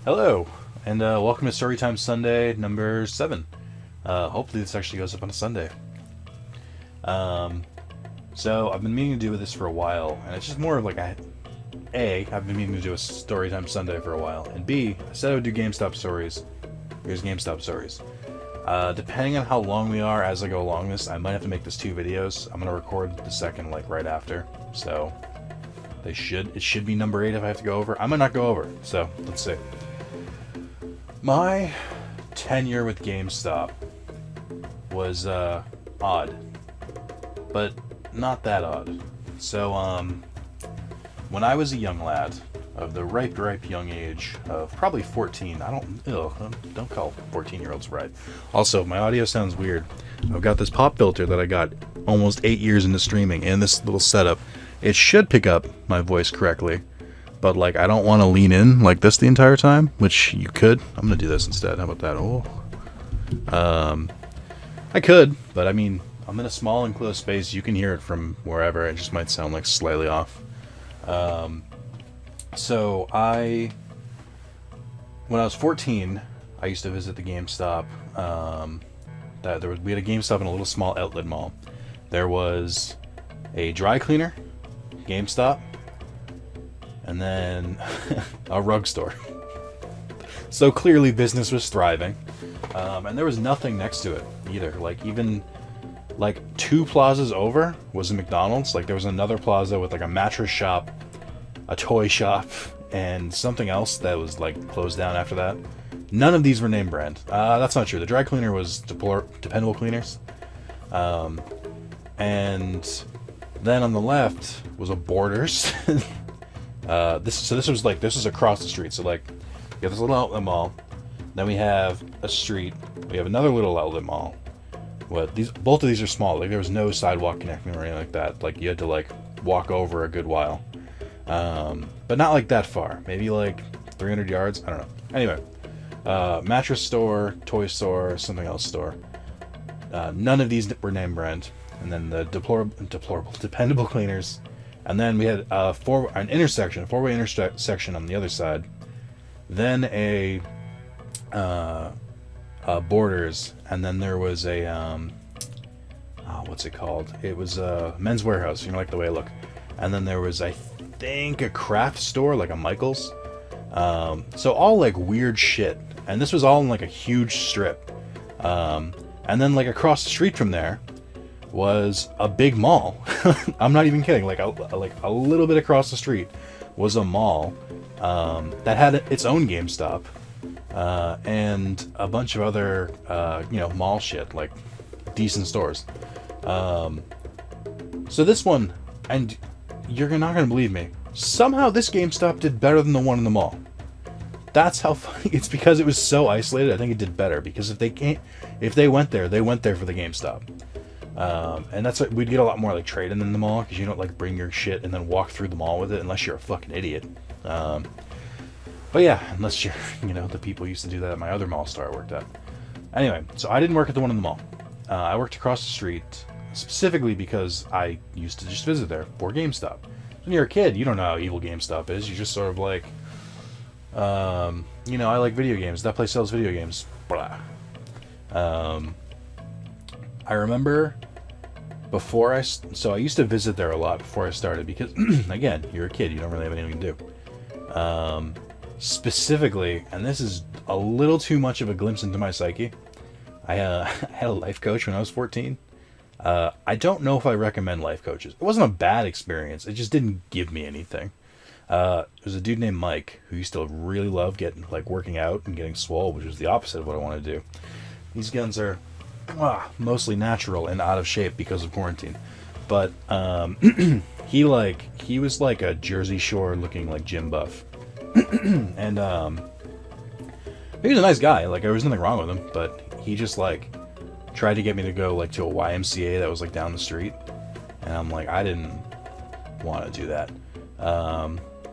Hello, and welcome to Storytime Sunday number 7. Hopefully this actually goes up on a Sunday. So I've been meaning to do this for a while, and it's just more of like I've been meaning to do a Storytime Sunday for a while, and B, I said I would do GameStop stories. Here's GameStop stories. Depending on how long we are as I go along this, I might have to make this 2 videos. I'm going to record the second like right after, so it should be number 8 if I have to go over. I might not go over, so let's see. My tenure with GameStop was odd, but not that odd. So when I was a young lad of the ripe young age of probably 14, don't call 14-year-olds right. Also, my audio sounds weird. I've got this pop filter that I got almost 8 years into streaming, and this little setup, it should pick up my voice correctly. But, like, I don't want to lean in like this the entire time, which you could. I'm going to do this instead. How about that? Oh. I could, but, I mean, I'm in a small enclosed space. You can hear it from wherever. It just might sound, like, slightly off. So, when I was 14, I used to visit the GameStop. We had a GameStop in a little small outlet mall. There was a dry cleaner, GameStop, and then a rug store. So clearly business was thriving. And there was nothing next to it either. Like, even like 2 plazas over was a McDonald's. Like, there was another plaza with like a mattress shop, a toy shop, and something else that was like closed down after that. None of these were name brand. That's not true. The dry cleaner was Dependable Cleaners. And then on the left was a Borders. This was across the street. So like, we have this little outlet mall, then we have a street, we have another little outlet mall. Both of these are small. Like, there was no sidewalk connecting or anything like that. Like, you had to like walk over a good while, but not like that far. Maybe like 300 yards. I don't know. Anyway, mattress store, toy store, something else store. None of these were name brand. And then the Dependable Cleaners. And then we had a four-way intersection on the other side. Then a Borders, and then there was a what's it called? It was a Men's Warehouse. You know, like the way I look. And then there was, I think, a craft store, like a Michael's. So all like weird shit. And this was all in like a huge strip. And then like across the street from there was a big mall. I'm not even kidding. Like a little bit across the street was a mall that had its own GameStop and a bunch of other mall shit, like decent stores. So this one, and you're not gonna believe me, somehow this GameStop did better than the one in the mall. That's how funny. It's because it was so isolated. I think it did better, because if they went there, they went there for the GameStop. And that's what we'd get a lot more like trade-in in the mall, because you don't like bring your shit and then walk through the mall with it unless you're a fucking idiot. But yeah, unless you're, the people used to do that at my other mall store I worked at. Anyway, so I didn't work at the one in the mall. I worked across the street, specifically because I used to just visit there for GameStop. When you're a kid, you don't know how evil GameStop is. You're just sort of like, I like video games. That place sells video games. Blah. I remember so I used to visit there a lot before I started, because again, you're a kid, you don't really have anything to do. Specifically, and this is a little too much of a glimpse into my psyche, I had a life coach when I was 14. I don't know if I recommend life coaches. It wasn't a bad experience, it just didn't give me anything. There was a dude named Mike who used to really love working out and getting swole, which was the opposite of what I wanted to do. These guns are mostly natural and out of shape because of quarantine, but he was like a Jersey Shore looking like gym buff. And he was a nice guy. Like, there was nothing wrong with him, but he just like tried to get me to go like to a YMCA that was like down the street, and I'm like, I didn't want to do that.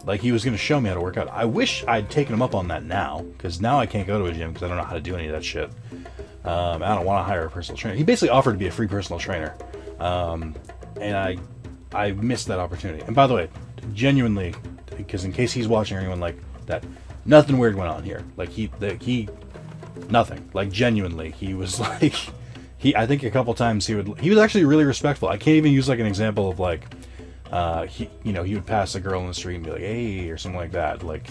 Like, he was going to show me how to work out. I wish I'd taken him up on that now, because now I can't go to a gym because I don't know how to do any of that shit. I don't want to hire a personal trainer. He basically offered to be a free personal trainer, and I missed that opportunity. And by the way, genuinely, because in case he's watching or anyone like that, Nothing weird went on here. Like, nothing. Like, genuinely, he was like, I think a couple times he was actually really respectful. I can't even use like an example of like, he would pass a girl in the street and be like, hey, or something like that. Like,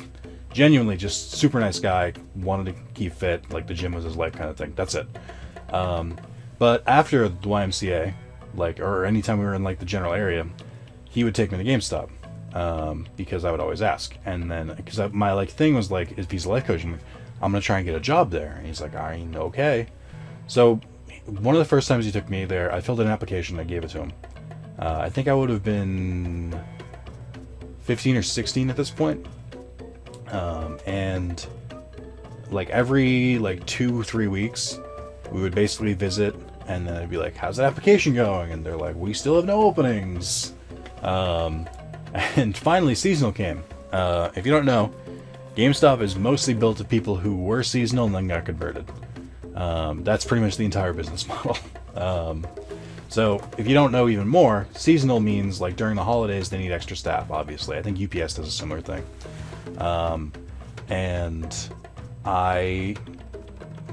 genuinely just super nice guy, wanted to keep fit, like the gym was his life kind of thing. That's it. But after the YMCA, like, or anytime we were in like the general area, he would take me to GameStop, because I would always ask. And then, because my like thing was like, if he's a life coach, I'm gonna try and get a job there. And he's like, I mean, okay. So one of the first times he took me there, I filled in an application and I gave it to him. I think I would have been 15 or 16 at this point. And like every like 2-3 weeks, we would basically visit, and then I'd be like, how's that application going? And they're like, we still have no openings. And finally seasonal came. If you don't know, GameStop is mostly built of people who were seasonal and then got converted. That's pretty much the entire business model. So if you don't know even more, seasonal means like during the holidays they need extra staff, obviously. I think UPS does a similar thing. And I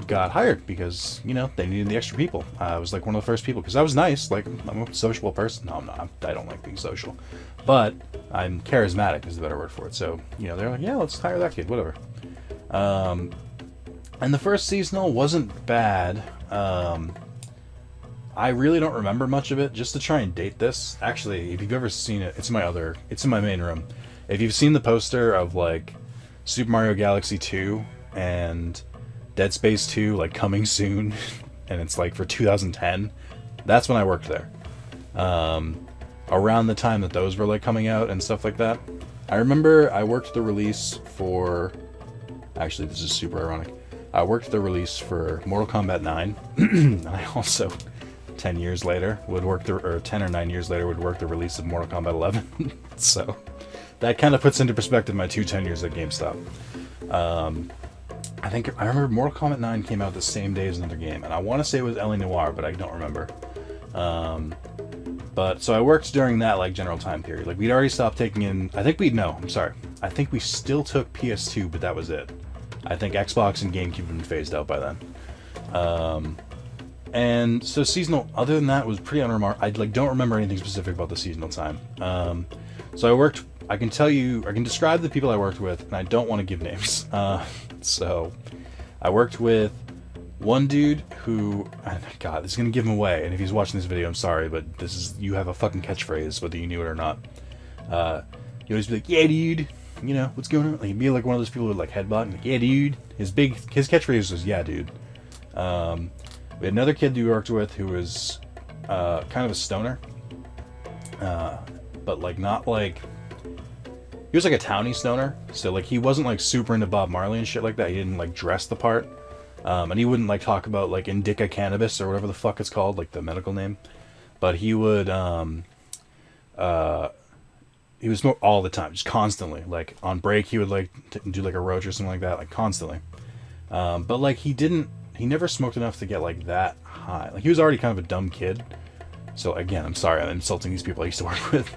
got hired because, you know, they needed the extra people. I was like one of the first people because I was nice. Like, I'm a sociable person. No, I'm not. I don't like being social. But I'm charismatic is the better word for it. So, you know, they're like, yeah, let's hire that kid, whatever. And the first seasonal wasn't bad. I really don't remember much of it. Just to try and date this, actually, if you've ever seen it, it's in my main room. If you've seen the poster of like Super Mario Galaxy 2 and Dead Space 2 like coming soon, and it's like for 2010, that's when I worked there. Around the time that those were like coming out and stuff like that. I remember I worked the release for, actually this is super ironic, I worked the release for Mortal Kombat 9, and I also 10 years later would work or 10 or 9 years later would work the release of Mortal Kombat 11. So that kind of puts into perspective my 10 years at GameStop. I remember Mortal Kombat 9 came out the same day as another game, and I want to say it was L.A. Noire, but I don't remember. But so I worked during that like general time period. Like we'd already stopped taking in. I think we still took PS2, but that was it. I think Xbox and GameCube had been phased out by then. And so seasonal, other than that, was pretty unremarkable. I like don't remember anything specific about the seasonal time. So I worked. I can describe the people I worked with, and I don't want to give names. So I worked with one dude who, God, this is gonna give him away. And if he's watching this video, I'm sorry, but you have a fucking catchphrase, whether you knew it or not. He always be like, "Yeah, dude," you know, what's going on? Like, he'd be like one of those people who would like headbutt and like, "Yeah, dude." His catchphrase was, "Yeah, dude." We had another kid we worked with who was kind of a stoner, but like not like, he was like a townie stoner, so like he wasn't like super into Bob Marley and shit like that. He didn't like dress the part, and he wouldn't like talk about like indica cannabis or whatever the fuck it's called, like the medical name. But he would, he was smoked all the time, just constantly. Like on break, he would like do like a roach or something like that, like constantly. But like he never smoked enough to get like that high. Like he was already kind of a dumb kid. So again, I'm sorry, I'm insulting these people I used to work with.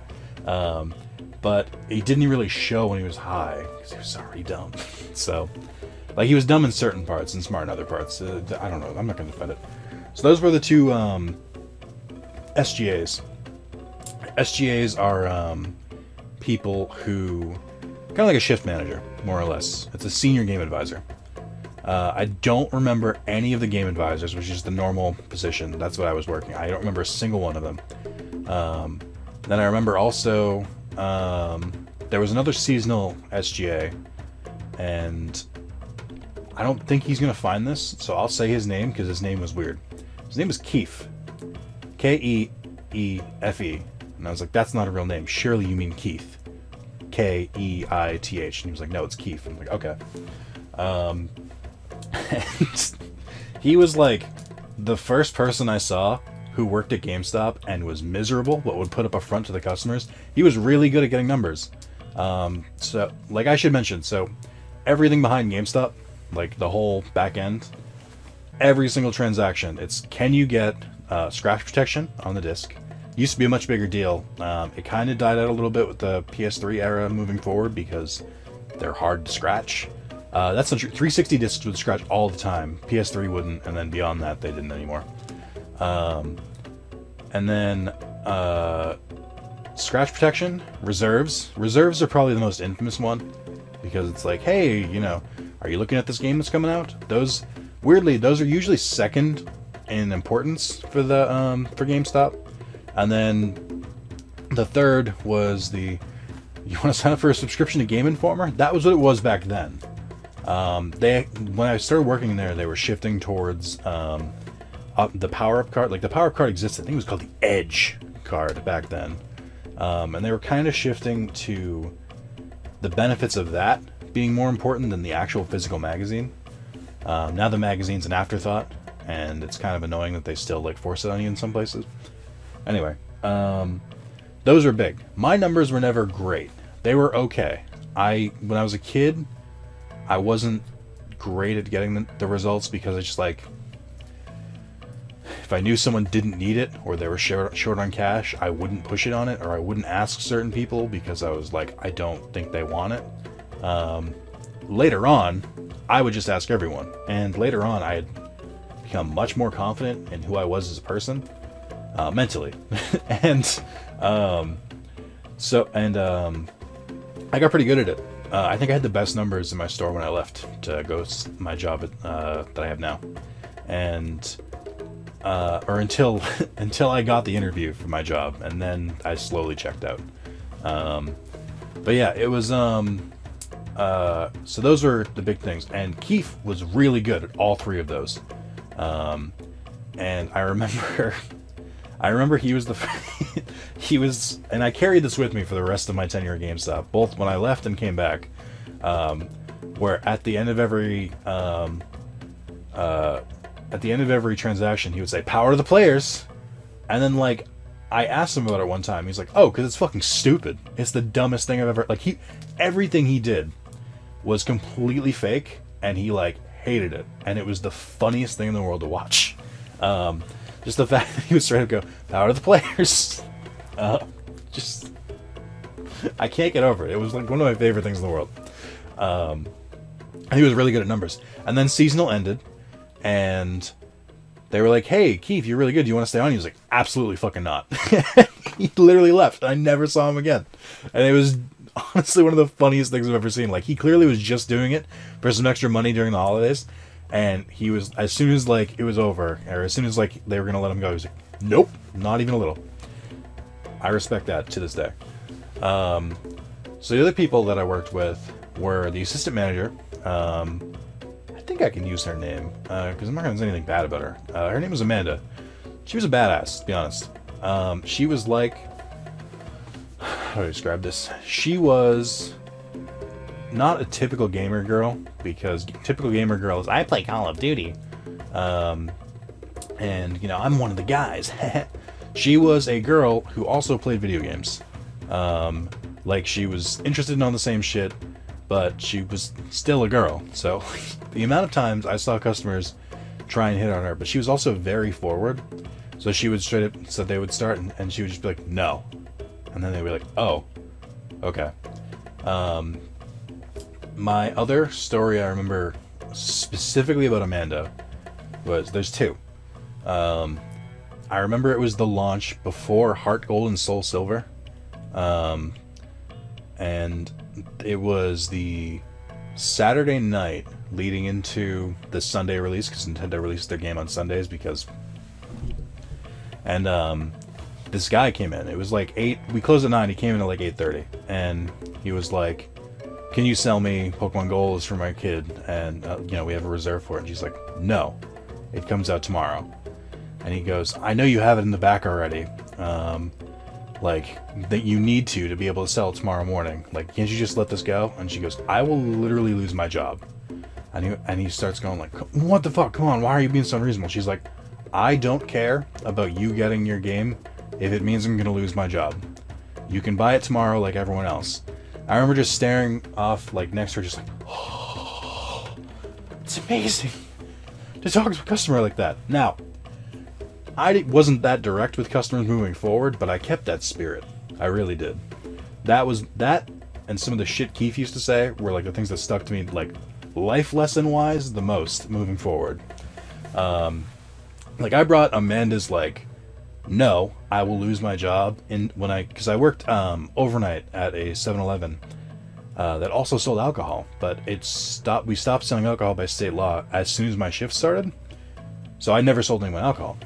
But he didn't really show when he was high because he was already dumb. So, like, he was dumb in certain parts and smart in other parts. I don't know. I'm not going to defend it. So those were the two SGAs. SGAs are people who, kind of like a shift manager, more or less. It's a senior game advisor. I don't remember any of the game advisors, which is the normal position. That's what I was working. I don't remember a single one of them. Then I remember also there was another seasonal SGA, and I don't think he's gonna find this, so I'll say his name because his name was weird. His name was Keith, Keefe, and I was like, that's not a real name. Surely you mean Keith, Keith. And he was like, no, it's Keith. I'm like, okay. And he was like the first person I saw who worked at GameStop and was miserable but would put up a front to the customers. He was really good at getting numbers. So, like I should mention, so everything behind GameStop, like the whole back end, every single transaction, it's can you get scratch protection on the disc. Used to be a much bigger deal. It kind of died out a little bit with the PS3 era moving forward because they're hard to scratch. That's not true. 360 discs would scratch all the time. PS3 wouldn't, and then beyond that, they didn't anymore. And then scratch protection, reserves. Reserves are probably the most infamous one, because it's like, hey, you know, are you looking at this game that's coming out? Those, weirdly, those are usually second in importance for the for GameStop, and then the third was the, you want to sign up for a subscription to Game Informer? That was what it was back then. When I started working there, they were shifting towards the power-up card. Like, the power-up card existed. I think it was called the Edge card back then. And they were kind of shifting to the benefits of that being more important than the actual physical magazine. Now the magazine's an afterthought, and it's kind of annoying that they still, like, force it on you in some places. Anyway, those are big. My numbers were never great. They were okay. When I was a kid, I wasn't great at getting the results, because I just, like, if I knew someone didn't need it, or they were short on cash, I wouldn't push it on it, or I wouldn't ask certain people, because I was like, I don't think they want it. Later on, I would just ask everyone, and later on, I had become much more confident in who I was as a person, mentally, and I got pretty good at it. I think I had the best numbers in my store when I left to go my job that I have now, and or until I got the interview for my job, and then I slowly checked out. But yeah, it was so those are the big things, and Keith was really good at all three of those. And I remember he was he was, and I carried this with me for the rest of my tenure at GameStop, both when I left and came back, where at the end of every transaction, he would say, "Power to the players," and then, like, I asked him about it one time. He's like, "Oh, because it's fucking stupid. It's the dumbest thing I've ever..." Like, everything he did was completely fake, and he, like, hated it, and it was the funniest thing in the world to watch. Just the fact that he was trying to go, "Power to the players." Just, I can't get over it. It was, like, one of my favorite things in the world. And he was really good at numbers. And then seasonal ended, and they were like, "Hey, Keith, you're really good. Do you want to stay on?" He was like, "Absolutely fucking not." He literally left. I never saw him again. And it was honestly one of the funniest things I've ever seen. Like, he clearly was just doing it for some extra money during the holidays. And he was, as soon as, like, it was over, or as soon as, like, they were going to let him go, he was like, "Nope, not even a little." I respect that to this day. So the other people that I worked with were the assistant manager. I think I can use her name, because I'm not going to say anything bad about her. Her name was Amanda. She was a badass, to be honest. She was like... How do I describe this? She was not a typical gamer girl, because typical gamer girl is, "I play Call of Duty. And, you know, I'm one of the guys." She was a girl who also played video games. Like, she was interested in all the same shit, but she was still a girl. So the amount of times I saw customers try and hit on her, but she was also very forward. So she would straight up, so they would start, and she would just be like, "No." And then they'd be like, "Oh, okay." My other story I remember specifically about Amanda was, there's two. I remember it was the launch before Heart Gold and Soul Silver. And it was the Saturday night leading into the Sunday release, because Nintendo released their game on Sundays, because... And, this guy came in. It was like 8... We closed at 9. He came in at like 8:30. And he was like, "Can you sell me Pokemon Gold? It's for my kid. And, you know, we have a reserve for it." And she's like, "No. It comes out tomorrow." And he goes, "I know you have it in the back already. Like, that you need to be able to sell it tomorrow morning. Like, can't you just let this go?" And she goes, "I will literally lose my job." And he starts going like, "What the fuck? Come on, why are you being so unreasonable?" She's like, "I don't care about you getting your game if it means I'm going to lose my job. You can buy it tomorrow like everyone else." I remember just staring off, like, next to her, just like, "Oh, it's amazing to talk to a customer like that." Now, I wasn't that direct with customers moving forward, but I kept that spirit. I really did. That, and some of the shit Keith used to say were, like, the things that stuck to me, like, life lesson wise the most moving forward. Like I brought Amanda's like, no, I will lose my job because I worked overnight at a 7-Eleven that also sold alcohol, but we stopped selling alcohol by state law as soon as my shift started. So I never sold anyone alcohol.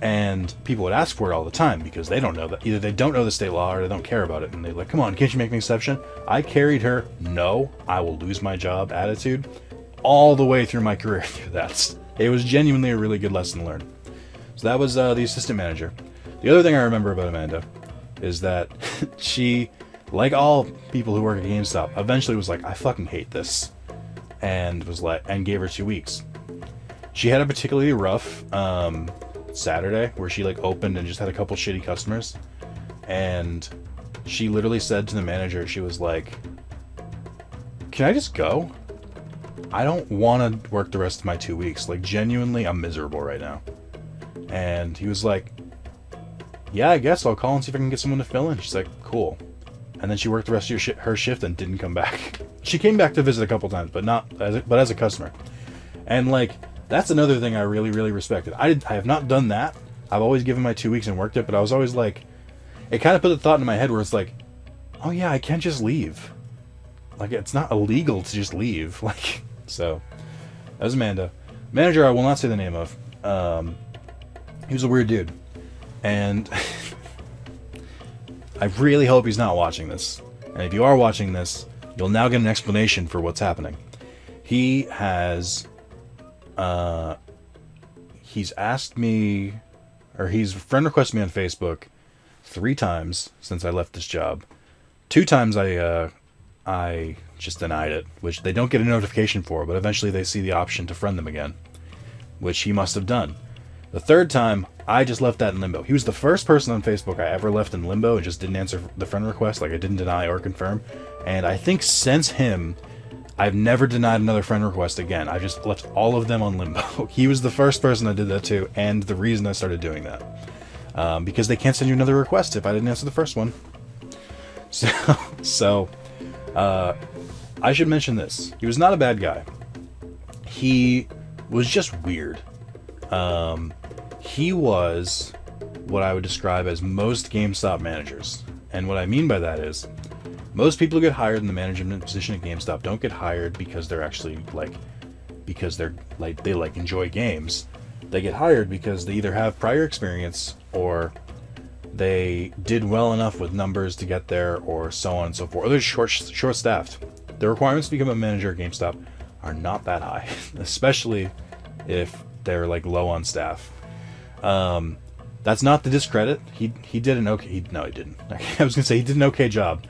And people would ask for it all the time because they don't know that. Either they don't know the state law or they don't care about it. And they're like, come on, can't you make an exception? I carried her, no, I will lose my job attitude all the way through my career through that. It was genuinely a really good lesson learned. So that was the assistant manager. The other thing I remember about Amanda is that she, like all people who work at GameStop, eventually was like, I fucking hate this. And gave her 2 weeks. She had a particularly rough Saturday where she like opened and just had a couple shitty customers, and she literally said to the manager, she was like, can I just go? I don't want to work the rest of my 2 weeks. Like, genuinely, I'm miserable right now. And he was like, yeah, I guess I'll call and see if I can get someone to fill in. She's like, cool. And then she worked the rest of her shift and didn't come back. She came back to visit a couple times, but as a customer. And like, that's another thing I really, really respected. I have not done that. I've always given my 2 weeks and worked it, but I was always like, it kind of put the thought in my head where it's like, oh yeah, I can't just leave. Like, it's not illegal to just leave. Like, so that was Amanda. Manager, I will not say the name of. He was a weird dude, and I really hope he's not watching this. And if you are watching this, you'll now get an explanation for what's happening. He has. He's asked me, or he's friend requested me on Facebook 3 times since I left this job. 2 times I just denied it, which they don't get a notification for, but eventually they see the option to friend them again, which he must have done. The 3rd time, I just left that in limbo. He was the first person on Facebook I ever left in limbo and just didn't answer the friend request, like I didn't deny or confirm. And I think since him, I've never denied another friend request again. I just left all of them on limbo. He was the first person I did that to, and the reason I started doing that. Because they can't send you another request if I didn't answer the first one. So I should mention this. He was not a bad guy. He was just weird. He was what I would describe as most GameStop managers. And what I mean by that is, most people who get hired in the management position at GameStop don't get hired because they're actually they enjoy games. They get hired because they either have prior experience or they did well enough with numbers to get there, or so on and so forth. Or they're short-staffed. The requirements to become a manager at GameStop are not that high, especially if they're like low on staff. That's not to discredit. He did an okay. No, he didn't. I was gonna say he did an okay job.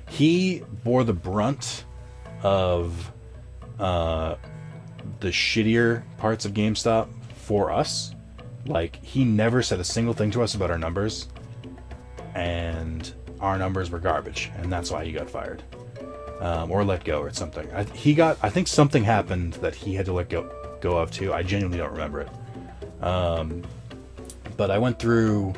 He bore the brunt of the shittier parts of GameStop for us. Like, he never said a single thing to us about our numbers, and our numbers were garbage, and that's why he got fired, or let go or something. I think something happened that he had to let go of too. I genuinely don't remember it. But I went through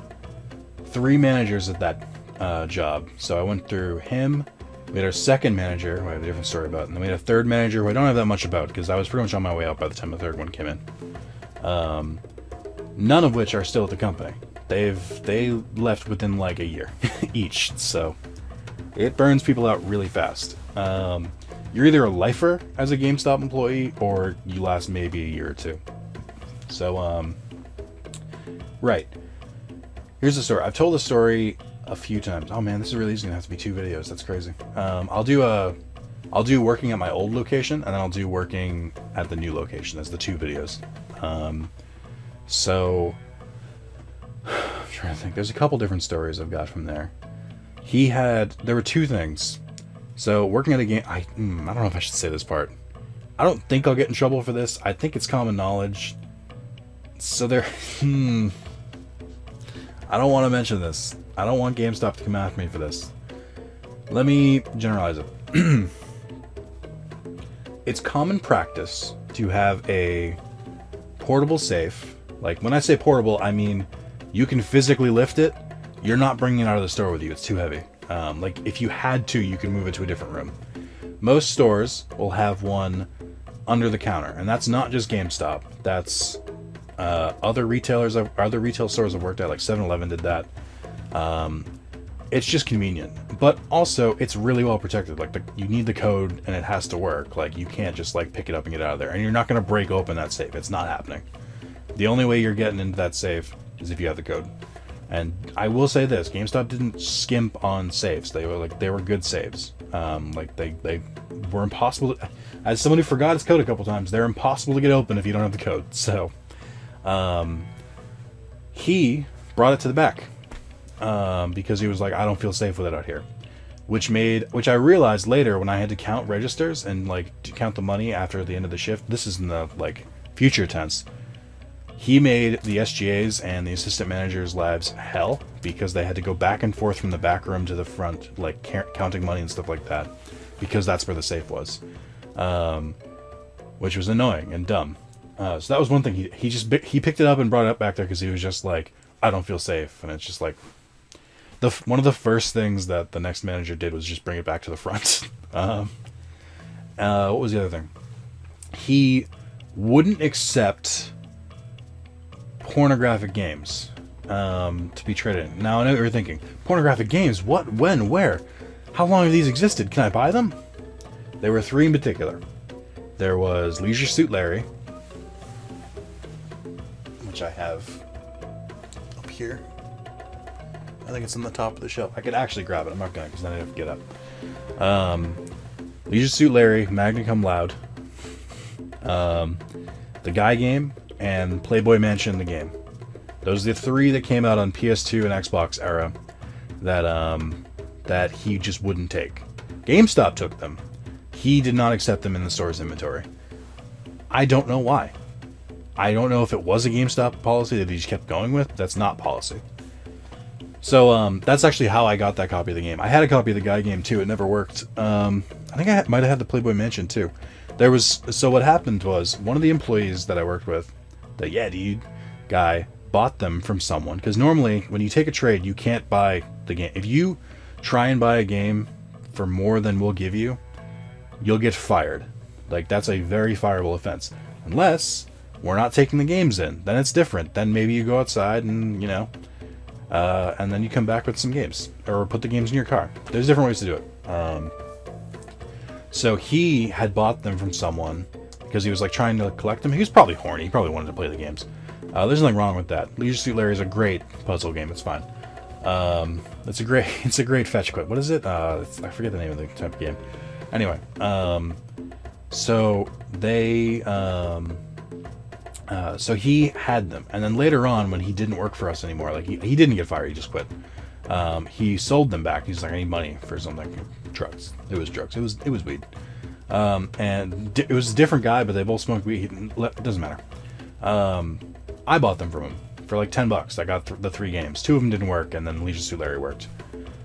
3 managers at that job. So I went through him. We had our second manager, who I have a different story about, and then we had a 3rd manager who I don't have that much about because I was pretty much on my way out by the time the 3rd one came in. None of which are still at the company. They left within like a year each, so it burns people out really fast. You're either a lifer as a GameStop employee or you last maybe a year or 2. So right. Here's the story. I've told the story a few times. Oh man, this is really easy. Gonna have to be 2 videos. That's crazy. I'll do working at my old location, and then I'll do working at the new location as the 2 videos. So I'm trying to think. There's a couple different stories I've got from there. There were 2 things. So working at a game, I don't know if I should say this part. I don't think I'll get in trouble for this. I think it's common knowledge. So there, I don't want to mention this. I don't want GameStop to come after me for this. Let me generalize it. It's common practice to have a portable safe. Like, when I say portable, I mean you can physically lift it. You're not bringing it out of the store with you. It's too heavy. Like, if you had to, you can move it to a different room. Most stores will have one under the counter, and that's not just GameStop. That's other retailers, other retail stores I've worked at, like 7-Eleven did that. It's just convenient, but also it's really well protected. Like you need the code, and it has to work. Like you can't just like pick it up and get out of there, and you're not going to break open that safe. It's not happening. The only way you're getting into that safe is if you have the code. And I will say this: GameStop didn't skimp on saves. They were good saves. Like they were impossible to, as someone who forgot his code a couple times, they're impossible to get open if you don't have the code. So he brought it to the back because he was like, I don't feel safe with it out here, which I realized later when I had to count registers and like to count the money after the end of the shift. This is in the like future tense. He made the SGAs and the assistant managers' lives hell because they had to go back and forth from the back room to the front, like counting money and stuff like that, because that's where the safe was, which was annoying and dumb. So that was one thing. He picked it up and brought it up back there because he was just like, I don't feel safe, and it's just like one of the first things that the next manager did was just bring it back to the front. What was the other thing? He wouldn't accept pornographic games to be traded in. Now I know what you're thinking. Pornographic games? What? When? Where? How long have these existed? Can I buy them? There were 3 in particular. There was Leisure Suit Larry, which I have up here. I think it's on the top of the shelf. I could actually grab it. I'm not gonna, because then I have to get up. Leisure Suit Larry, Magna Cum Laude, the Guy game, and Playboy Mansion the game. Those are the 3 that came out on PS2 and Xbox era that he just wouldn't take. GameStop took them. He did not accept them in the store's inventory. I don't know why. I don't know if it was a GameStop policy that he just kept going with. That's not policy. So that's actually how I got that copy of the game. I had a copy of the Guy game too. It never worked. I think I might have had the Playboy Mansion too. So what happened was one of the employees that I worked with, the yeah dude guy, bought them from someone, because normally when you take a trade you can't buy the game. If you try and buy a game for more than we'll give you, you'll get fired. Like that's a very fireable offense, unless we're not taking the games in. Then it's different. Then maybe you go outside and and then you come back with some games, or put the games in your car. There's different ways to do it. So he had bought them from someone because he was like trying to collect them. He was probably horny. He probably wanted to play the games. There's nothing wrong with that. Leisure Suit Larry is a great puzzle game. It's fine. It's a great fetch quit. What is it? I forget the name of the type of game. Anyway, so they so he had them, and then later on when he didn't work for us anymore, like he didn't get fired, he just quit. He sold them back. He's like, I need money for something. Drugs. It was drugs. It was weed. And it was a different guy, but they both smoked weed. It doesn't matter. I bought them from him for like $10. I got the 3 games. 2 of them didn't work, and then Leisure Suit Larry worked.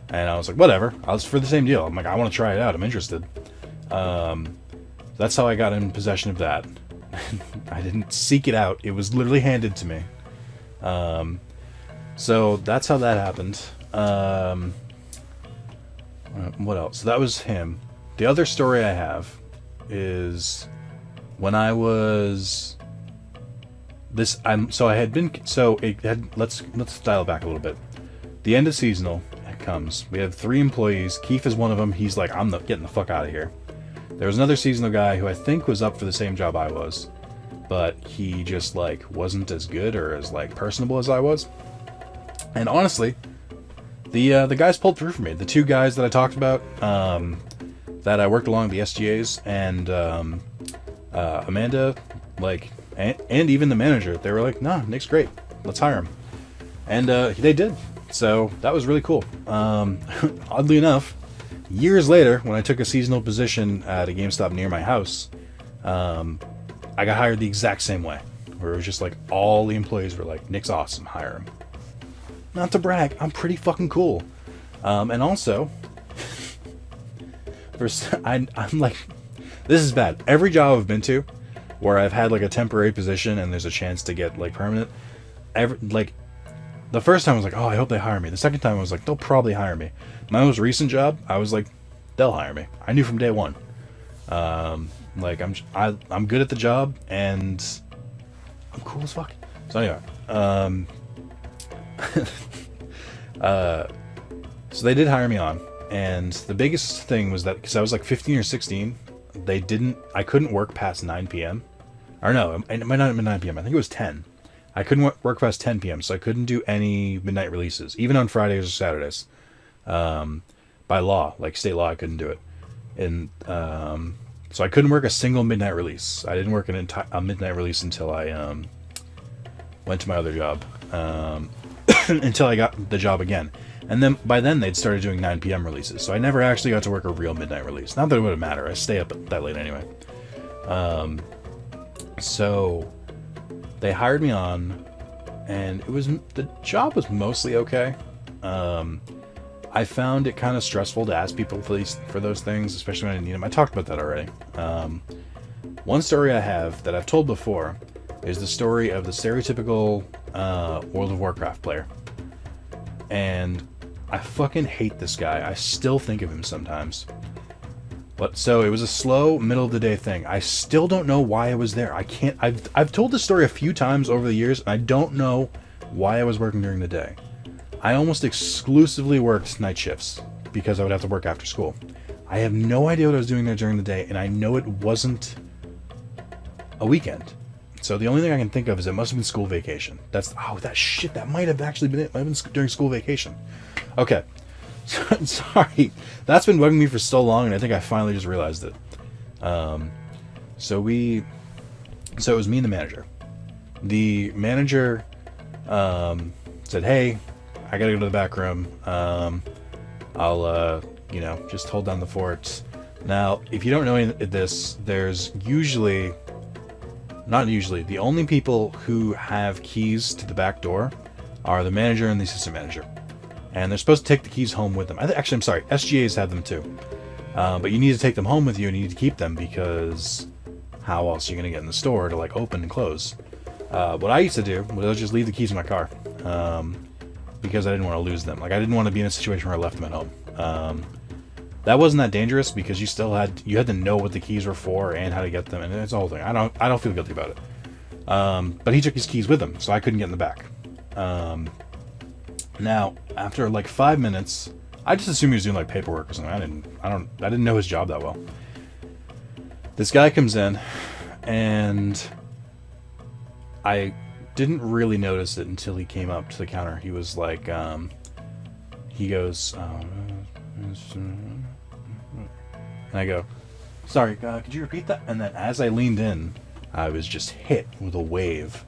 And I was like, whatever. I was for the same deal. I'm like, I want to try it out. I'm interested. That's how I got in possession of that. I didn't seek it out. It was literally handed to me. So that's how that happened. What else? So that was him. The other story I have is when I was let's dial back a little bit. The end of seasonal comes. We have 3 employees. Keith is one of them. He's like, I'm getting the fuck out of here. There was another seasonal guy who I think was up for the same job I was, but he just like wasn't as good or as like personable as I was. And honestly, the guys pulled through for me. The 2 guys that I talked about, that I worked along the SGAs, and Amanda, like, and even the manager, they were like, "Nah, Nick's great. Let's hire him." And they did. So that was really cool. Oddly enough, years later, when I took a seasonal position at a GameStop near my house, I got hired the exact same way, where it was just like all the employees were like, "Nick's awesome, hire him." Not to brag, I'm pretty fucking cool. And also, I'm like, this is bad. Every job I've been to, where I've had like a temporary position and there's a chance to get like permanent, the first time I was like, oh, I hope they hire me. The second time I was like, they'll probably hire me. My most recent job, I was like, they'll hire me. I knew from day one. Like, I'm good at the job, and I'm cool as fuck. So anyway, so they did hire me on, and the biggest thing was that because I was like 15 or 16, I couldn't work past 9 p.m. Or no, it might not have been 9 p.m. I think it was 10. I couldn't work past 10 p.m., so I couldn't do any midnight releases, even on Fridays or Saturdays. By law, like state law, I couldn't do it. And so I couldn't work a single midnight release. I didn't work a midnight release until I went to my other job, until I got the job again. And then by then they'd started doing 9 p.m. releases, so I never actually got to work a real midnight release. Not that it would matter. I stay up that late anyway. So they hired me on, and the job was mostly okay. I found it kind of stressful to ask people for those things, especially when I need them. I talked about that already. One story I have that I've told before is the story of the stereotypical World of Warcraft player. And I fucking hate this guy. I still think of him sometimes. But so it was a slow middle of the day thing. I still don't know why I was there. I've told this story a few times over the years, and I don't know why I was working during the day. I almost exclusively worked night shifts because I would have to work after school. I have no idea what I was doing there during the day, and I know it wasn't a weekend. So the only thing I can think of is it must have been school vacation. That might have actually been it. It might have been during school vacation. Okay. Sorry. That's been bugging me for so long, and I think I finally just realized it. So it was me and the manager. The manager said, "Hey, I gotta go to the back room. I'll just hold down the fort." Now, if you don't know any of this, there's not usually, the only people who have keys to the back door are the manager and the assistant manager. And they're supposed to take the keys home with them. Actually, I'm sorry, SGAs have them too. But you need to take them home with you, and you need to keep them, because how else are you going to get in the store to like open and close? What I used to do was just leave the keys in my car, because I didn't want to lose them. Like, I didn't want to be in a situation where I left them at home. That wasn't that dangerous, because you had to know what the keys were for and how to get them, and it's a whole thing. I don't feel guilty about it. But he took his keys with him, so I couldn't get in the back. Now, after like 5 minutes, I just assumed he was doing like paperwork or something. I didn't know his job that well. This guy comes in, and I didn't really notice it until he came up to the counter. He was like, he goes, and I go, "Sorry, could you repeat that?" And then as I leaned in, I was just hit with a wave.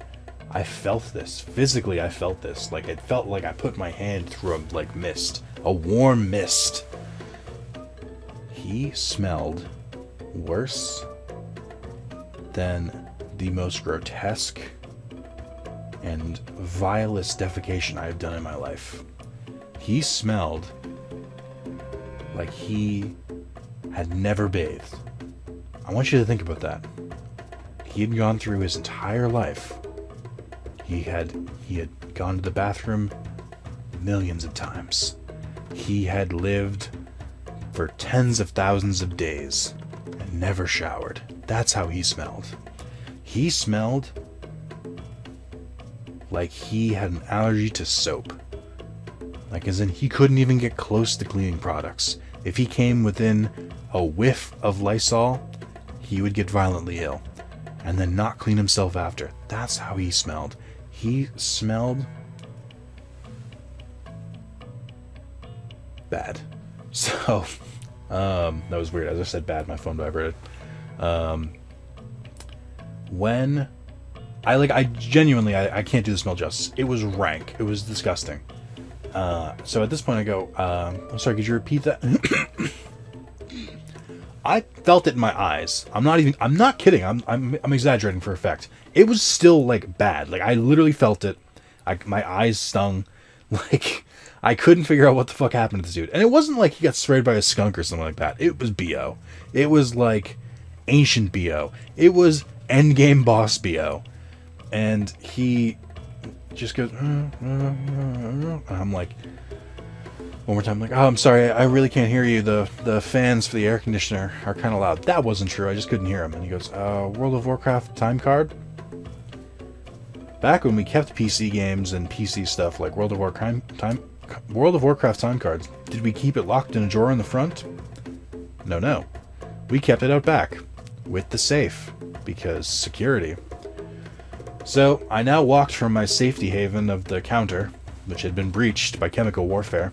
I felt this. Physically, I felt this. Like, it felt like I put my hand through a mist. A warm mist. He smelled worse than the most grotesque and vilest defecation I have done in my life. He smelled like he had never bathed. I want you to think about that. He had gone through his entire life. He had gone to the bathroom millions of times. He had lived for tens of thousands of days and never showered. That's how he smelled. He smelled like he had an allergy to soap. Like, as in, he couldn't even get close to cleaning products. If he came within a whiff of Lysol, he would get violently ill and then not clean himself after. That's how he smelled. He smelled bad. So, that was weird. As I said bad, my phone vibrated. When I genuinely can't do the smell justice. It was rank. It was disgusting. So at this point I go, I'm sorry, could you repeat that? I felt it in my eyes. I'm not kidding. I'm exaggerating for effect. It was still like bad. Like, I literally felt it. My eyes stung. Like, I couldn't figure out what the fuck happened to this dude. And it wasn't like he got sprayed by a skunk or something like that. It was BO. It was like ancient BO. It was endgame boss BO. And he just goes, and I'm like, one more time, like, oh, I'm sorry, I really can't hear you. The fans for the air conditioner are kind of loud. That wasn't true. I just couldn't hear him. And he goes, World of Warcraft time card? Back when we kept PC games and PC stuff like World of Warcraft time cards, did we keep it locked in a drawer in the front? No. We kept it out back with the safe because security. So I now walked from my safety haven of the counter, which had been breached by chemical warfare,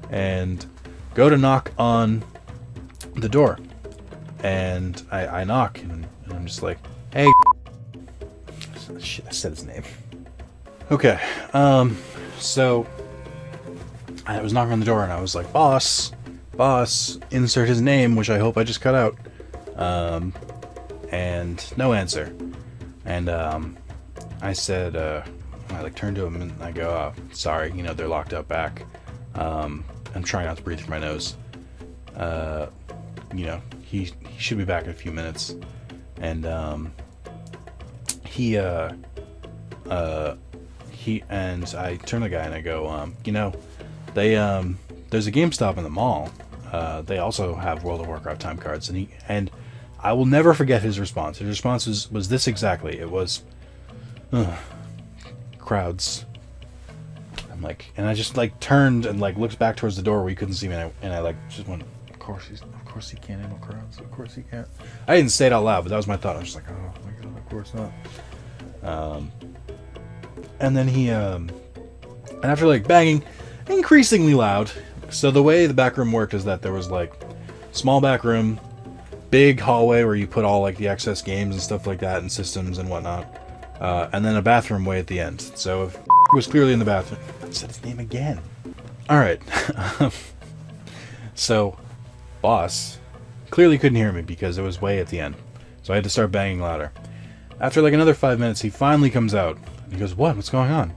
and go to knock on the door. And I knock, and I'm just like, hey. Shit, I said his name. Okay, so I was knocking on the door, and I was like, boss, insert his name, which I hope I just cut out. And no answer. And I said, I like turned to him and I go, sorry, you know, they're locked out back. I'm trying not to breathe through my nose. You know, he should be back in a few minutes. And and I turn to the guy and I go, you know, they there's a GameStop in the mall. They also have World of Warcraft time cards, and I will never forget his response. His response was this exactly. It was, crowds. I'm like, and I just like turned and like looked back towards the door where you couldn't see me, and I like just went, of course he can't handle crowds. Of course he can't. I didn't say it out loud, but that was my thought. I was just like, oh my god, of course not. And then he, and after like banging increasingly loud. So the way the back room worked is that there was like small back room, big hallway where you put all like the excess games and stuff like that and systems and whatnot, and then a bathroom way at the end. So if was clearly in the bathroom, I said his name again. All right. So boss clearly couldn't hear me because it was way at the end. So I had to start banging louder. After like another 5 minutes, he finally comes out. He goes, what's going on?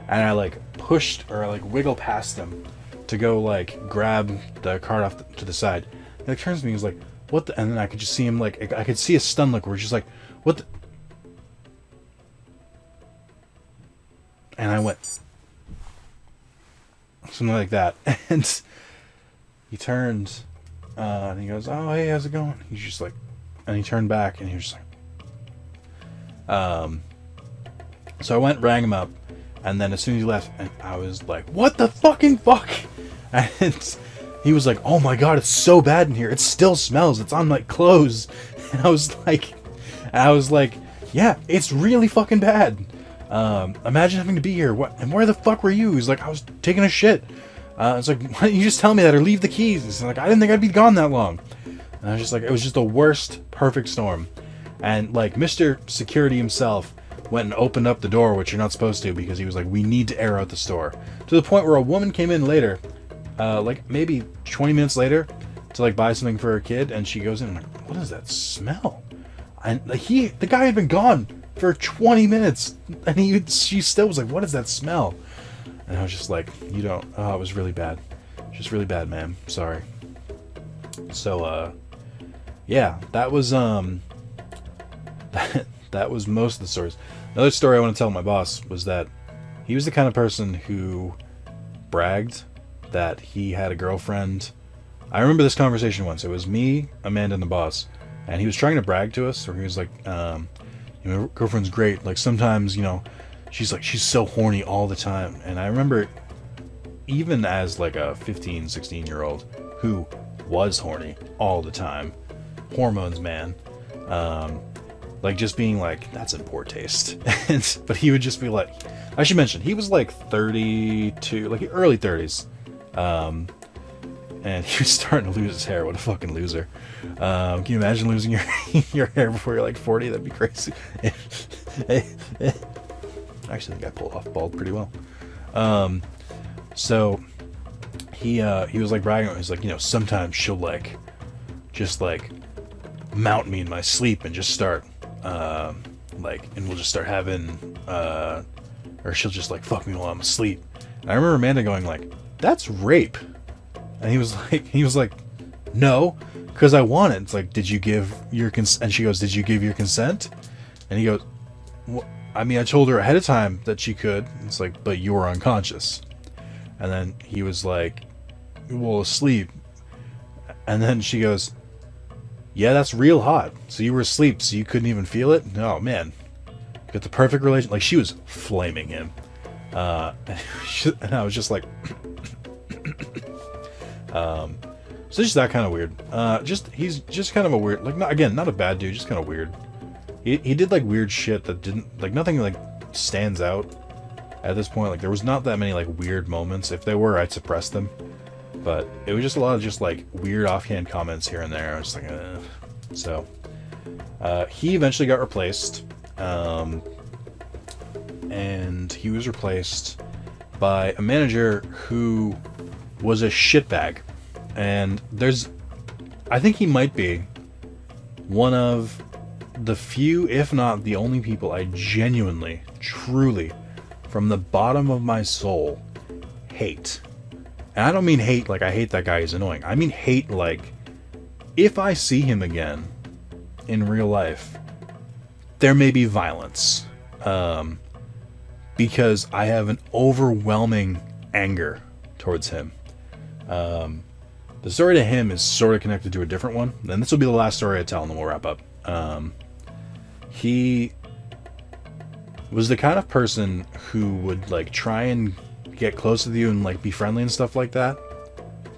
And I like pushed or like wiggle past him to go like grab the card off to the side. He like turns to me, he's like, what the? And then I could just see him like, I could see a stun look where he's just like, what the? And I went something like that. And he turned and he goes, oh hey, how's it going? He's just like, and he turned back and he was just like, so I went, rang him up, and then as soon as he left, and I was like, what the fucking fuck? And he was like, oh my god, it's so bad in here. It still smells. It's on my clothes. And I was like, yeah, it's really fucking bad. Imagine having to be here. What? And where the fuck were you? He's like, I was taking a shit. It's like, why don't you just tell me that or leave the keys? He's like, I didn't think I'd be gone that long. And I was just like, it was just the worst perfect storm. And like Mr. Security himself went and opened up the door, which you're not supposed to, because he was like, we need to air out the store. To the point where a woman came in later, like maybe 20 minutes later, to like buy something for her kid, and she goes in and I'm like, what is that smell? And like, the guy had been gone for 20 minutes, and she still was like, what is that smell? And I was just like, you don't, oh, it was really bad. Just really bad, ma'am. Sorry. So, yeah, that was, that was most of the stories. Another story I want to tell my boss was that he was the kind of person who bragged that he had a girlfriend. I remember this conversation once. It was me, Amanda, and the boss, and he was trying to brag to us, or he was like, you know, girlfriend's great. Like sometimes, you know, she's so horny all the time. And I remember, even as like a 15, 16-year-old who was horny all the time, hormones, man. Like just being like, that's in poor taste. But he would just be like, I should mention, he was like 32, like early 30s. And he was starting to lose his hair. What a fucking loser. Can you imagine losing your hair before you're like 40? That'd be crazy. Actually, the guy pulled off bald pretty well. So he was like bragging. He's like, you know, sometimes she'll like, just like mount me in my sleep and just start, like, and we'll just start having, or she'll just like fuck me while I'm asleep. And I remember Amanda going like, that's rape. And he was like, no, because I want it. It's like, did you give your consent? And she goes, did you give your consent? And he goes, well, I mean, I told her ahead of time that she could. It's like, but you were unconscious. And then he was like, well, asleep. And then she goes, yeah, that's real hot. So you were asleep, so you couldn't even feel it? No, man. You got the perfect relation. Like, she was flaming him. And I was just like... so just that kind of weird. He's just kind of a weird... Like, not a bad dude, just kind of weird. He did, like, weird shit that didn't... Like, nothing, like, stands out at this point. Like, there was not that many, like, weird moments. If there were, I'd suppress them. But it was just a lot of just, like, weird offhand comments here and there. I was just like, So, he eventually got replaced. And he was replaced by a manager who was a shitbag. And I think he might be one of the few, if not the only people I genuinely, truly, from the bottom of my soul, hate. And I don't mean hate like I hate that guy, he's annoying. I mean hate like, if I see him again in real life, there may be violence. Because I have an overwhelming anger towards him. The story to him is sort of connected to a different one. And this will be the last story I tell, and then we'll wrap up. He was the kind of person who would, like, try and get close with you and, like, be friendly and stuff like that.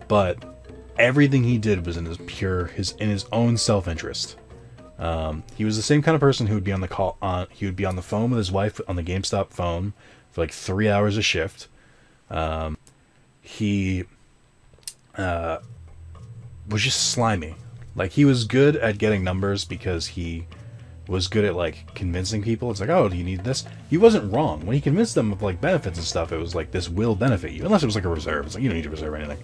But everything he did was in his own self-interest. He was the same kind of person who would be on the phone with his wife on the GameStop phone for like 3 hours a shift. He was just slimy. Like, he was good at getting numbers because he was good at, like, convincing people. It's like, oh, do you need this? He wasn't wrong. When he convinced them of, like, benefits and stuff, it was like, this will benefit you. Unless it was like a reserve. It's like, you don't need to reserve anything.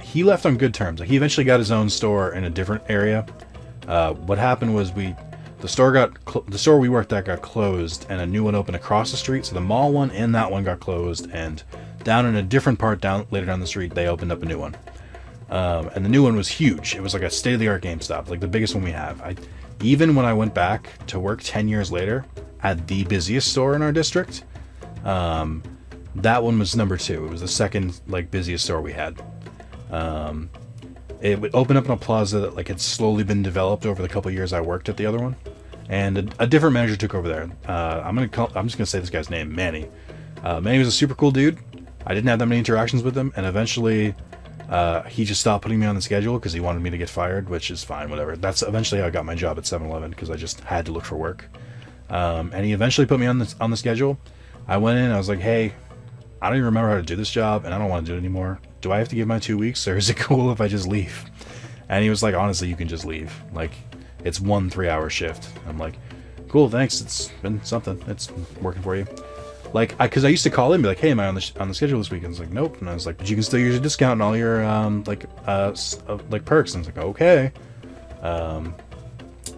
He left on good terms. Like, he eventually got his own store in a different area. What happened was the store we worked at got closed, and a new one opened across the street. So the mall one and that one got closed, and down in a different part later down the street, they opened up a new one. And the new one was huge. It was like a state-of-the-art GameStop, like the biggest one we have. Even when I went back to work 10 years later at the busiest store in our district, that one was number 2. It was the second, like, busiest store we had. It would open up in a plaza that, like, had slowly been developed over the couple years I worked at the other one, and a different manager took over there. I'm just gonna say this guy's name, Manny. Manny was a super cool dude. I didn't have that many interactions with him, and eventually he just stopped putting me on the schedule because he wanted me to get fired, which is fine, whatever. That's eventually how I got my job at 7-Eleven, because I just had to look for work. And he eventually put me on the schedule. I went in, I was like, hey, I don't even remember how to do this job, and I don't want to do it anymore. Do I have to give my 2 weeks, or is it cool if I just leave? And he was like, honestly, you can just leave. Like, it's 1 3-hour shift. I'm like, cool, thanks. It's been something. It's working for you. Like, because I used to call in and be like, hey, am I on the schedule this week? And I was like, nope. And I was like, but you can still use your discount and all your like perks. And I was like, okay.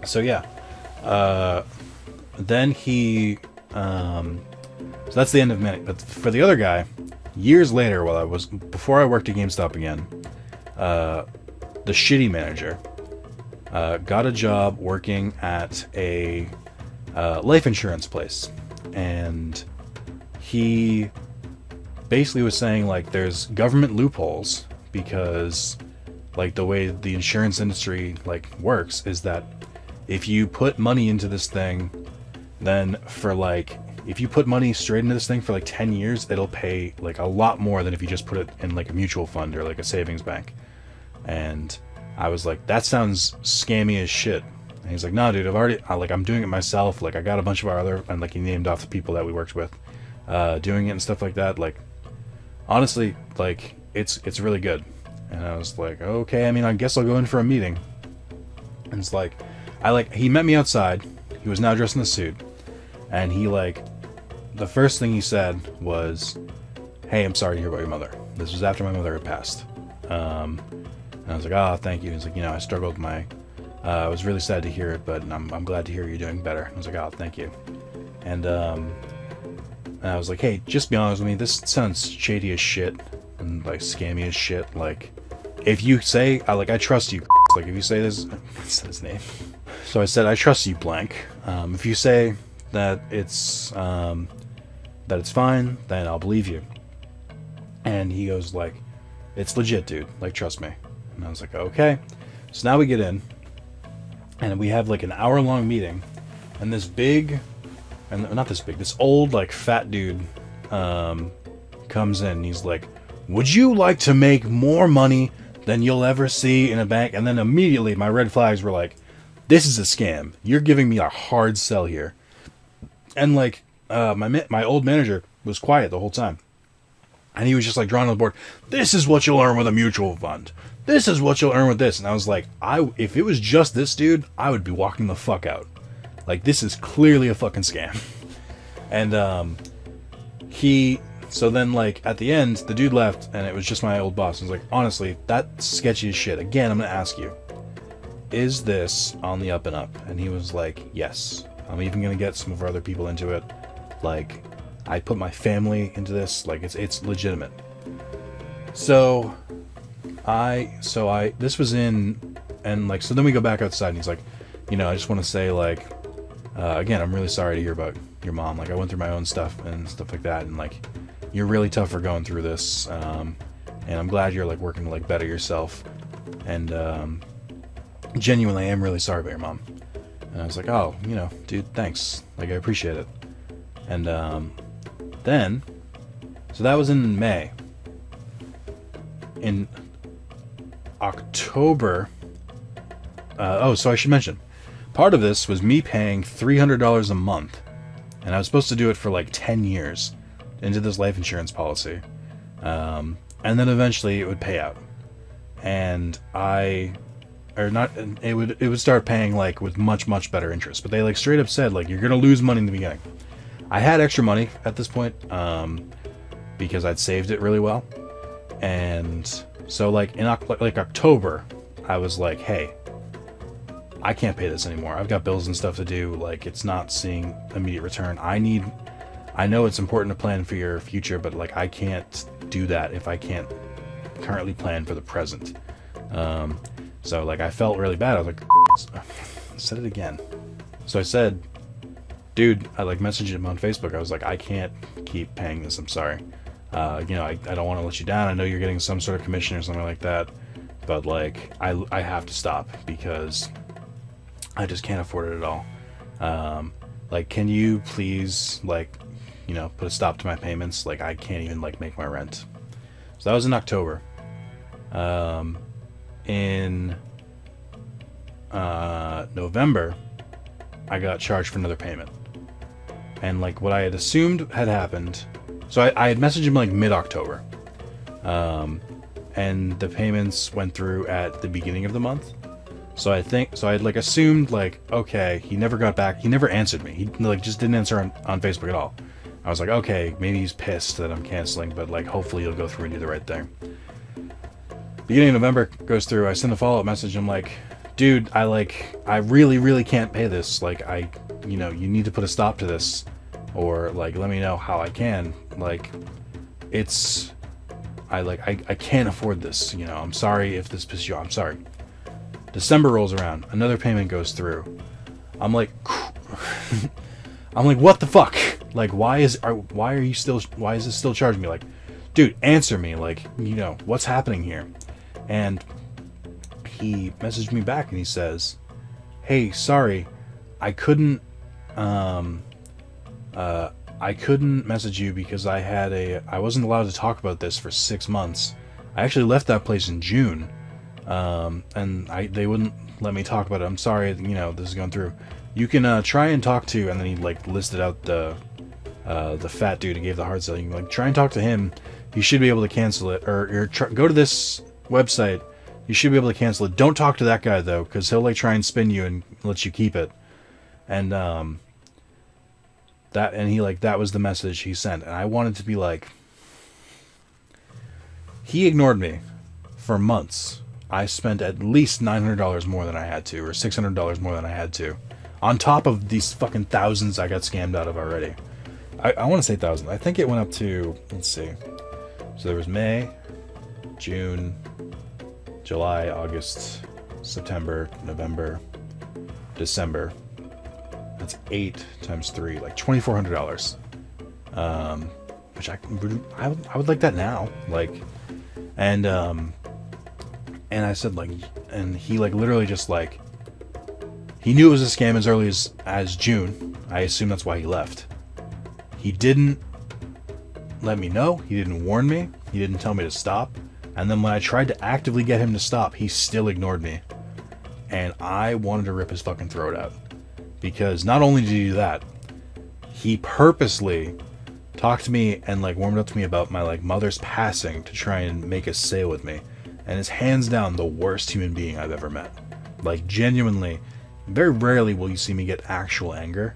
So yeah. Then he so that's the end of Manny. But for the other guy, years later, before I worked at GameStop again, the shitty manager got a job working at a life insurance place, and he basically was saying, like, there's government loopholes because, like, the way the insurance industry, like, works is that if you put money into this thing, then if you put money straight into this thing for like 10 years, it'll pay like a lot more than if you just put it in like a mutual fund or like a savings bank. And I was like, that sounds scammy as shit. And he's like, no, dude, I'm doing it myself. Like, I got a bunch of our other, and like, he named off the people that we worked with, doing it and stuff like that. Like, honestly, like, it's really good. And I was like, okay, I mean, I guess I'll go in for a meeting. And it's like, he met me outside. He was now dressed in a suit. And he, like, the first thing he said was, hey, I'm sorry to hear about your mother. This was after my mother had passed. And I was like, oh, thank you. He's like, I struggled with I was really sad to hear it, but I'm glad to hear you're doing better. And I was like, oh, thank you. And I was like, hey, just be honest with me, this sounds shady as shit and, like, scammy as shit. Like, if you say, I trust you, like, if you say this, what's his name? So I said, I trust you, blank. If you say that it's that it's fine, then I'll believe you. And he goes like, it's legit, dude. Like, trust me. And I was like, okay. So now we get in, and we have like an hour-long meeting, and this big, and not this big, this old like fat dude comes in. And he's like, would you like to make more money than you'll ever see in a bank? And then immediately my red flags were like, this is a scam. You're giving me a hard sell here. And like my old manager was quiet the whole time. And he was just like drawing on the board, this is what you'll earn with a mutual fund. This is what you'll earn with this. And I was like, if it was just this dude, I would be walking the fuck out. Like, this is clearly a fucking scam. And so then like at the end, the dude left and it was just my old boss. I was like, honestly, that's sketchy as shit. Again, I'm going to ask you, is this on the up and up? And he was like, yes. I'm even going to get some of our other people into it. Like, I put my family into this. Like, it's legitimate. So this was in, and like, so then we go back outside and he's like, you know, I just want to say like, again, I'm really sorry to hear about your mom. Like, I went through my own stuff and stuff like that. And like, you're really tough for going through this. And I'm glad you're like working to like better yourself. And, genuinely, I am really sorry about your mom. And I was like, oh, you know, dude, thanks. Like, I appreciate it. And, then, so that was in May. In October, so I should mention, part of this was me paying $300 a month, and I was supposed to do it for like 10 years into this life insurance policy, and then eventually it would pay out, and it would start paying like with much better interest, but they like straight up said like, you're gonna lose money in the beginning. I had extra money at this point, because I'd saved it really well. And so like in October, I was like, hey, I can't pay this anymore. I've got bills and stuff to do. Like, it's not seeing immediate return. I know it's important to plan for your future, but like, I can't do that if I can't currently plan for the present. So like, I felt really bad. I was like, I said it again. So I said, dude, I like messaged him on Facebook. I was like, I can't keep paying this. I'm sorry. You know, I don't want to let you down. I know you're getting some sort of commission or something like that, but like, I have to stop because I just can't afford it at all. Like, can you please, like, you know, put a stop to my payments? Like, I can't even like make my rent. So that was in October. In November, I got charged for another payment. And like what I had assumed had happened, so I had messaged him like mid-October, and the payments went through at the beginning of the month. So I had like assumed like, okay, he never got back, he never answered me, he like just didn't answer on Facebook at all. I was like, okay, maybe he's pissed that I'm canceling, but like hopefully he'll go through and do the right thing. Beginning of November goes through, I send a follow-up message, I'm like, dude, I really can't pay this, like you know, you need to put a stop to this, or like let me know how I can. Like, I can't afford this, you know. I'm sorry if this pisses you off. I'm sorry. December rolls around, another payment goes through. I'm like what the fuck? Like, why is this still charging me? Like, dude, answer me. Like, you know, what's happening here? And he messaged me back and he says, hey, sorry, I couldn't message you because I wasn't allowed to talk about this for 6 months. I actually left that place in June, and they wouldn't let me talk about it. I'm sorry, you know, this is going through. You can try and talk to, and then he like listed out the fat dude who gave the hard sell. You can like try and talk to him. You should be able to cancel it, or go to this website. You should be able to cancel it. Don't talk to that guy though, because he'll like try and spin you and let you keep it. And that was the message he sent, and I wanted to be like, he ignored me for months. I spent at least $900 more than I had to, or $600 more than I had to, on top of these fucking thousands I got scammed out of already. I want to say thousands. I think it went up to, let's see. So there was May, June, July, August, September, November, December. That's 8 times 3, like $2,400. which I would like that now, like, and I said, like, and he, like, literally just, like, he knew it was a scam as early as June. I assume that's why he left. He didn't let me know. He didn't warn me. He didn't tell me to stop. And then when I tried to actively get him to stop, he still ignored me. And I wanted to rip his fucking throat out. Because not only did he do that, he purposely talked to me and, like, warmed up to me about my, like, mother's passing to try and make a sale with me. And is hands down the worst human being I've ever met. Like, genuinely, very rarely will you see me get actual anger.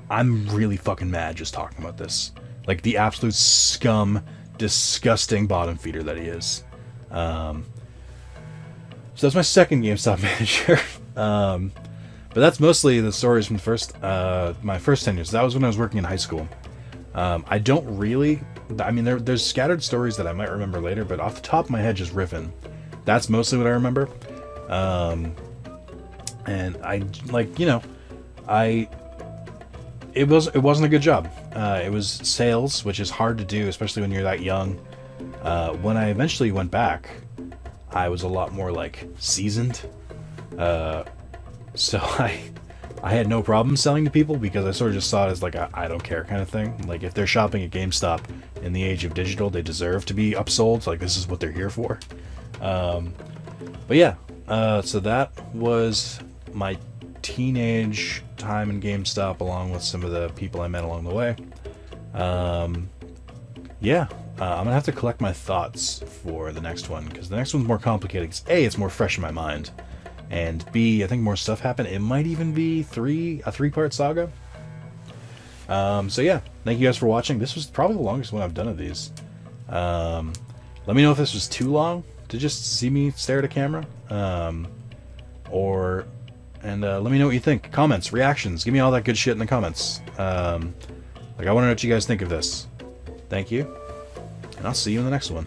I'm really fucking mad just talking about this. Like, the absolute scum, disgusting bottom feeder that he is. So that's my second GameStop manager. But that's mostly the stories from my first 10 years. That was when I was working in high school. I don't really... I mean, there's scattered stories that I might remember later, but off the top of my head, just riffing. That's mostly what I remember. And I, like, you know, it wasn't a good job. It was sales, which is hard to do, especially when you're that young. When I eventually went back, I was a lot more, like, seasoned. So I had no problem selling to people because I sort of just saw it as, like, a I don't care kind of thing. Like, if they're shopping at GameStop in the age of digital, they deserve to be upsold. Like, this is what they're here for. But yeah, so that was my teenage time in GameStop, along with some of the people I met along the way. Yeah, I'm gonna have to collect my thoughts for the next one, because the next one's more complicated. Because A, it's more fresh in my mind, and B, I think more stuff happened. It might even be a three-part saga. So yeah, thank you guys for watching. This was probably the longest one I've done of these. Let me know if this was too long to just see me stare at a camera, and let me know what you think. Comments, reactions, give me all that good shit in the comments. Like, I want to know what you guys think of this. Thank you, and I'll see you in the next one.